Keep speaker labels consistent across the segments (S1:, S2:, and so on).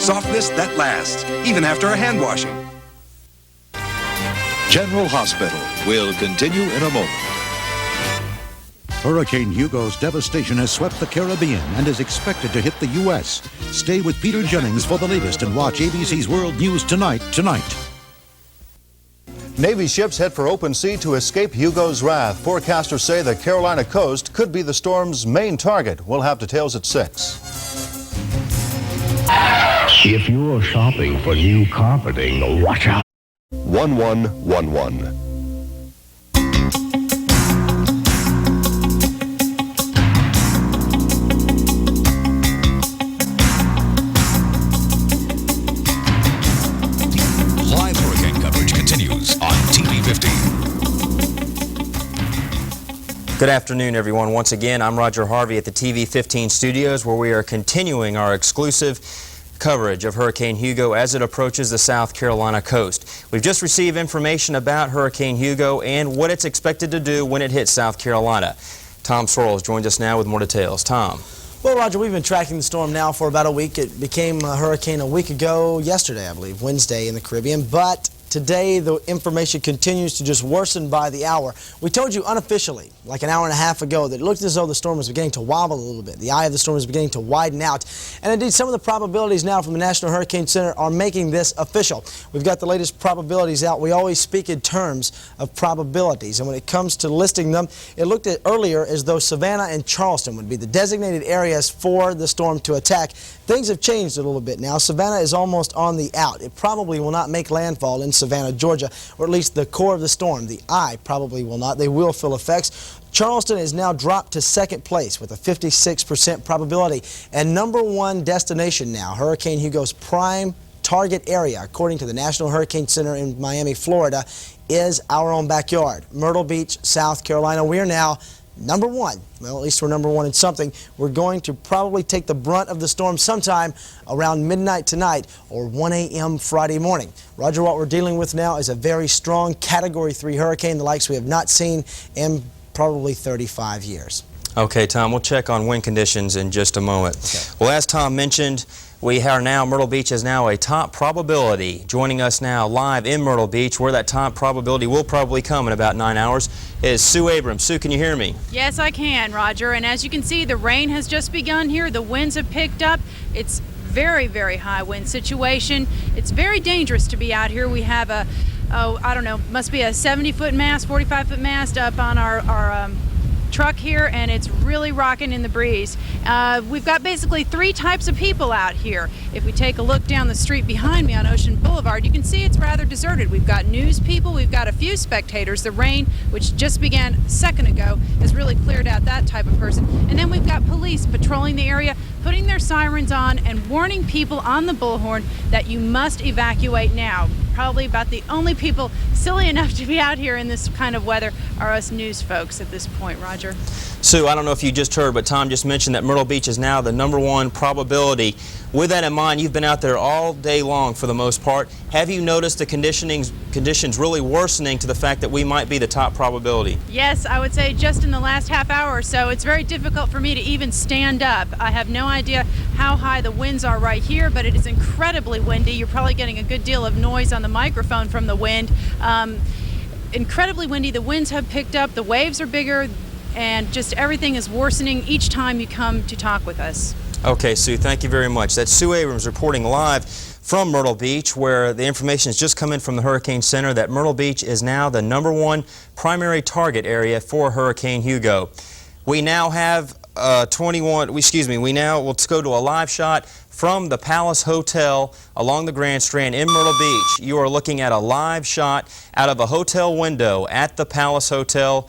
S1: Softness that lasts, even after a hand washing.
S2: General Hospital will continue in a moment.
S3: Hurricane Hugo's devastation has swept the Caribbean and is expected to hit the U.S. Stay with Peter Jennings for the latest and watch ABC's World News tonight.
S4: Navy ships head for open sea to escape Hugo's wrath. Forecasters say the Carolina coast could be the storm's main target. We'll have details at 6.
S5: If you're shopping for new carpeting, watch out.
S4: 1111.
S2: Live hurricane coverage continues on TV 50.
S6: Good afternoon, everyone. Once again, I'm Roger Harvey at the TV 15 studios, where we are continuing our exclusive coverage of Hurricane Hugo as it approaches the South Carolina coast. We've just received information about Hurricane Hugo and what it's expected to do when it hits South Carolina. Tom Sorrell has joined us now with more details. Tom.
S7: Well, Roger, we've been tracking the storm now for about a week. It became a hurricane a week ago, yesterday, I believe, Wednesday in the Caribbean, but today the information continues to just worsen by the hour. We told you unofficially, like an hour and a half ago, that it looked as though the storm was beginning to wobble a little bit. The eye of the storm is beginning to widen out. And indeed, some of the probabilities now from the National Hurricane Center are making this official. We've got the latest probabilities out. We always speak in terms of probabilities. And when it comes to listing them, it looked at earlier as though Savannah and Charleston would be the designated areas for the storm to attack. Things have changed a little bit now. Savannah is almost on the out. It probably will not make landfall in Savannah, Georgia, or at least the core of the storm. The eye probably will not. They will feel effects. Charleston is now dropped to second place with a 56% probability and #1 destination now. Hurricane Hugo's prime target area, according to the National Hurricane Center in Miami, Florida, is our own backyard, Myrtle Beach, South Carolina. We are now #1. Well, at least we're #1 in something. We're going to probably take the brunt of the storm sometime around midnight tonight or 1 a.m. Friday morning. Roger, what we're dealing with now is a very strong Category 3 hurricane, the likes we have not seen in probably 35 years.
S6: Okay, Tom, we'll check on wind conditions in just a moment. Okay. Well, as Tom mentioned, Myrtle Beach is now a top probability. Joining us now live in Myrtle Beach, where that top probability will probably come in about 9 hours, is Sue Abrams. Sue, can you hear me?
S8: Yes, I can, Roger. And as you can see, the rain has just begun here. The winds have picked up. It's very, very high wind situation. It's very dangerous to be out here. We have a, I don't know, must be a 70-foot mast, 45-foot mast up on our truck here, and it's really rocking in the breeze. We've got basically 3 types of people out here. If we take a look down the street behind me on Ocean Boulevard, you can see it's rather deserted. We've got news people, we've got a few spectators. The rain, which just began a second ago, has really cleared out that type of person. And then we've got police patrolling the area, putting their sirens on and warning people on the bullhorn that you must evacuate now. Probably about the only people silly enough to be out here in this kind of weather are us news folks at this point, Roger.
S6: Sue, I don't know if you just heard, but Tom just mentioned that Myrtle Beach is now the #1 probability. With that in mind, you've been out there all day long for the most part. Have you noticed the conditions really worsening to the fact that we might be the top probability?
S8: Yes, I would say just in the last half hour or so. It's very difficult for me to even stand up. I have no idea how high the winds are right here, but it is incredibly windy. You're probably getting a good deal of noise on the microphone from the wind. Incredibly windy. The winds have picked up. The waves are bigger, and just everything is worsening each time you come to talk with us.
S6: Okay, Sue, thank you very much. That's Sue Abrams reporting live from Myrtle Beach, where the information has just come in from the Hurricane Center that Myrtle Beach is now the #1 primary target area for Hurricane Hugo. We now have let's go to a live shot from the Palace Hotel along the Grand Strand in Myrtle Beach. You are looking at a live shot out of a hotel window at the Palace Hotel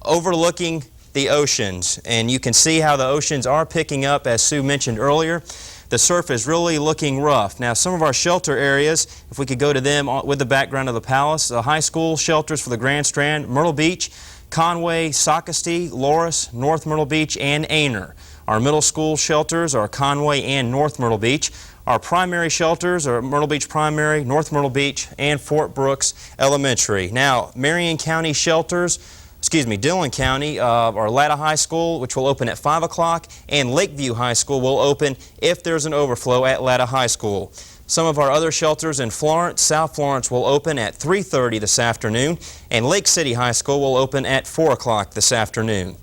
S6: overlooking the oceans, and you can see how the oceans are picking up. As Sue mentioned earlier, the surf is really looking rough. Now, some of our shelter areas, if we could go to them with the background of the Palace, the high school shelters for the Grand Strand, Myrtle Beach, Conway, Socastee, Loris, North Myrtle Beach, and Aner. Our middle school shelters are Conway and North Myrtle Beach. Our primary shelters are Myrtle Beach Primary, North Myrtle Beach, and Fort Brooks Elementary. Now, Marion County shelters, Dillon County, our Latta High School, which will open at 5 o'clock, and Lakeview High School will open if there's an overflow at Latta High School. Some of our other shelters in Florence, South Florence, will open at 3:30 this afternoon, and Lake City High School will open at 4 o'clock this afternoon.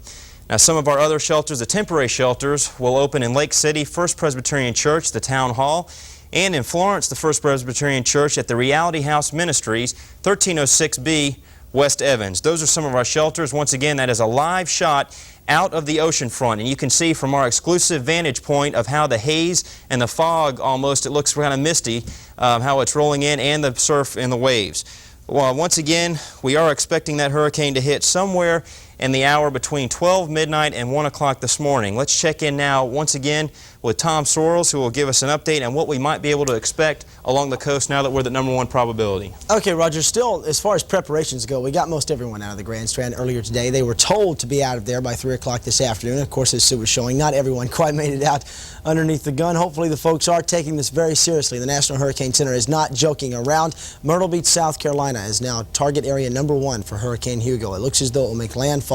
S6: Now, some of our other shelters, the temporary shelters, will open in Lake City, First Presbyterian Church, the Town Hall, and in Florence, the First Presbyterian Church at the Reality House Ministries, 1306B West Evans. Those are some of our shelters. Once again, that is a live shot out of the ocean front, and you can see from our exclusive vantage point of how the haze and the fog almost, it looks kind of misty, how it's rolling in, and the surf and the waves. Well, once again, we are expecting that hurricane to hit somewhere in the hour between 12 midnight and 1 o'clock this morning. Let's check in now once again with Tom Sorrell, who will give us an update on what we might be able to expect along the coast now that we're the #1 probability.
S7: Okay, Roger, still, as far as preparations go, we got most everyone out of the Grand Strand earlier today. They were told to be out of there by 3 o'clock this afternoon. Of course, as Sue was showing, not everyone quite made it out underneath the gun. Hopefully the folks are taking this very seriously. The National Hurricane Center is not joking around. Myrtle Beach, South Carolina is now target area #1 for Hurricane Hugo. It looks as though it will make landfall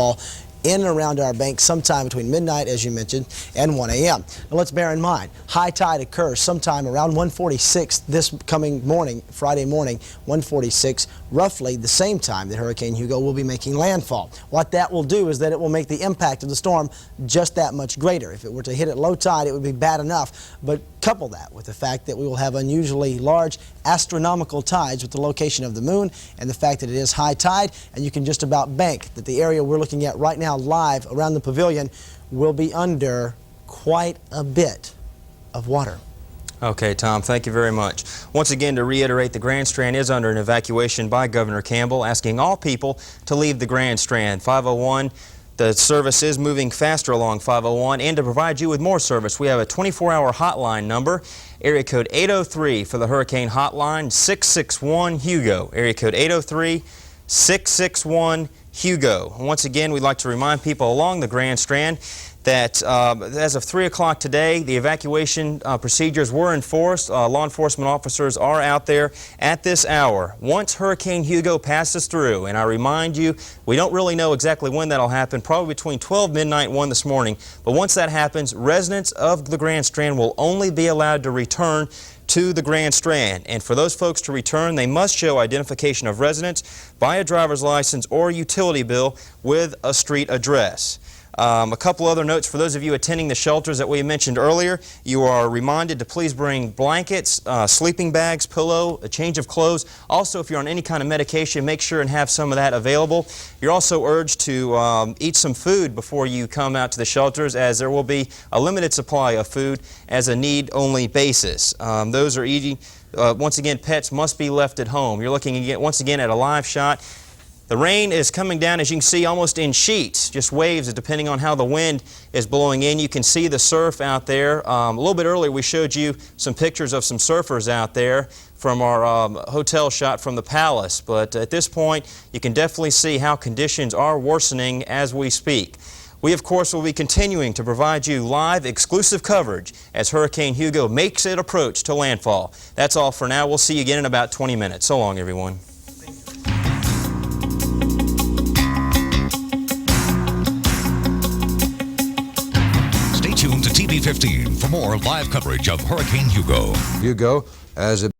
S7: in and around our bank sometime between midnight, as you mentioned, and 1 a.m. Now let's bear in mind, high tide occurs sometime around 1:46 this coming morning, Friday morning, 1:46, roughly the same time that Hurricane Hugo will be making landfall. What that will do is that it will make the impact of the storm just that much greater. If it were to hit at low tide, it would be bad enough, but couple that with the fact that we will have unusually large astronomical tides with the location of the moon and the fact that it is high tide, and you can just about bank that the area we're looking at right now live around the pavilion will be under quite a bit of water.
S6: Okay, Tom, thank you very much. Once again, to reiterate, the Grand Strand is under an evacuation by Governor Campbell, asking all people to leave the Grand Strand. 501. The service is moving faster along 501, and to provide you with more service, we have a 24-hour hotline number, area code 803 for the Hurricane Hotline, 661-HUGO, area code 803-661-HUGO. Once again, we'd like to remind people along the Grand Strand that as of 3 o'clock today, the evacuation procedures were enforced. Law enforcement officers are out there at this hour. Once Hurricane Hugo passes through, and I remind you, we don't really know exactly when that'll happen, probably between 12 midnight and 1 this morning, but once that happens, residents of the Grand Strand will only be allowed to return to the Grand Strand. And for those folks to return, they must show identification of residence by a driver's license or utility bill with a street address. A couple other notes for those of you attending the shelters that we mentioned earlier. You are reminded to please bring blankets, sleeping bags, pillow, a change of clothes. Also, if you're on any kind of medication, make sure and have some of that available. You're also urged to eat some food before you come out to the shelters, as there will be a limited supply of food as a need-only basis. Those are eating. Once again, pets must be left at home. You're looking again, once again at a live shot. The rain is coming down, as you can see, almost in sheets, just waves, depending on how the wind is blowing in. You can see the surf out there. A little bit earlier, we showed you some pictures of some surfers out there from our hotel shot from the Palace. But at this point, you can definitely see how conditions are worsening as we speak. We, of course, will be continuing to provide you live, exclusive coverage as Hurricane Hugo makes its approach to landfall. That's all for now. We'll see you again in about 20 minutes. So long, everyone.
S2: Stay tuned to TV 15 for more live coverage of Hurricane Hugo.
S9: Hugo, as it